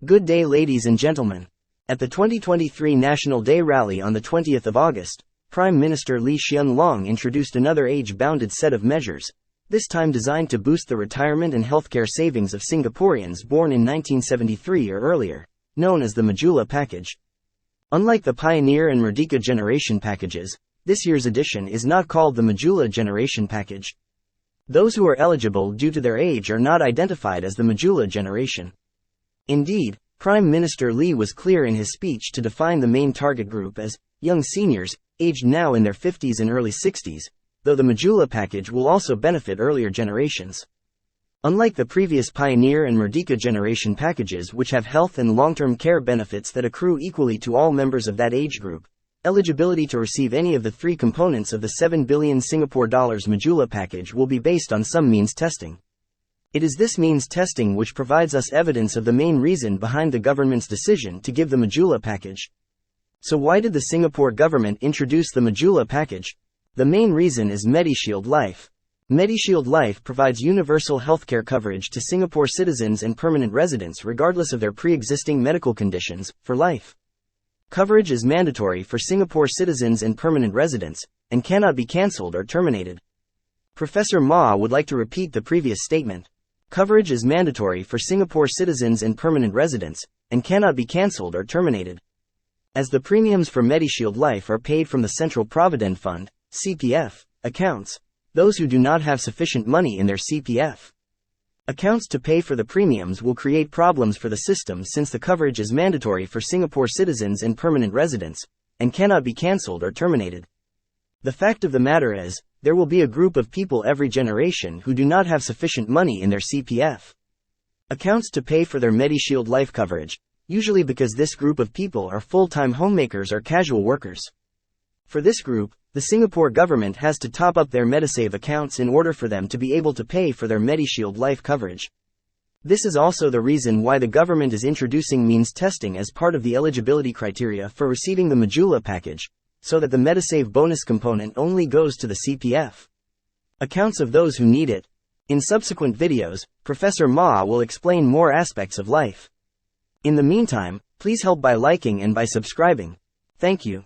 Good day, ladies and gentlemen. At the 2023 National Day Rally on the 20th of August, Prime Minister Lee Hsien Loong introduced another age-bounded set of measures, this time designed to boost the retirement and healthcare savings of Singaporeans born in 1973 or earlier, known as the Majulah Package. Unlike the Pioneer and Merdeka Generation Packages, this year's edition is not called the Majulah Generation Package. Those who are eligible due to their age are not identified as the Majulah generation. Indeed, Prime Minister Lee was clear in his speech to define the main target group as young seniors, aged now in their 50s and early 60s, though the Majulah package will also benefit earlier generations. Unlike the previous Pioneer and Merdeka Generation Packages, which have health and long-term care benefits that accrue equally to all members of that age group, eligibility to receive any of the three components of the 7 billion Singapore dollars Majulah package will be based on some means testing. It is this means testing which provides us evidence of the main reason behind the government's decision to give the Majulah package. So why did the Singapore government introduce the Majulah package? The main reason is MediShield Life. MediShield Life provides universal healthcare coverage to Singapore citizens and permanent residents regardless of their pre-existing medical conditions, for life. Coverage is mandatory for Singapore citizens and permanent residents, and cannot be cancelled or terminated. Professor Ma would like to repeat the previous statement. Coverage is mandatory for Singapore citizens and permanent residents, and cannot be cancelled or terminated. As the premiums for MediShield Life are paid from the Central Provident Fund, CPF, accounts, those who do not have sufficient money in their CPF accounts to pay for the premiums will create problems for the system, since the coverage is mandatory for Singapore citizens and permanent residents, and cannot be cancelled or terminated. The fact of the matter is, there will be a group of people every generation who do not have sufficient money in their CPF accounts to pay for their MediShield Life coverage, usually because this group of people are full-time homemakers or casual workers. For this group, the Singapore government has to top up their MediSave accounts in order for them to be able to pay for their MediShield Life coverage. This is also the reason why the government is introducing means testing as part of the eligibility criteria for receiving the Majulah package, so that the MediSave bonus component only goes to the CPF accounts of those who need it. In subsequent videos, Professor Ma will explain more aspects of life. In the meantime, please help by liking and by subscribing. Thank you.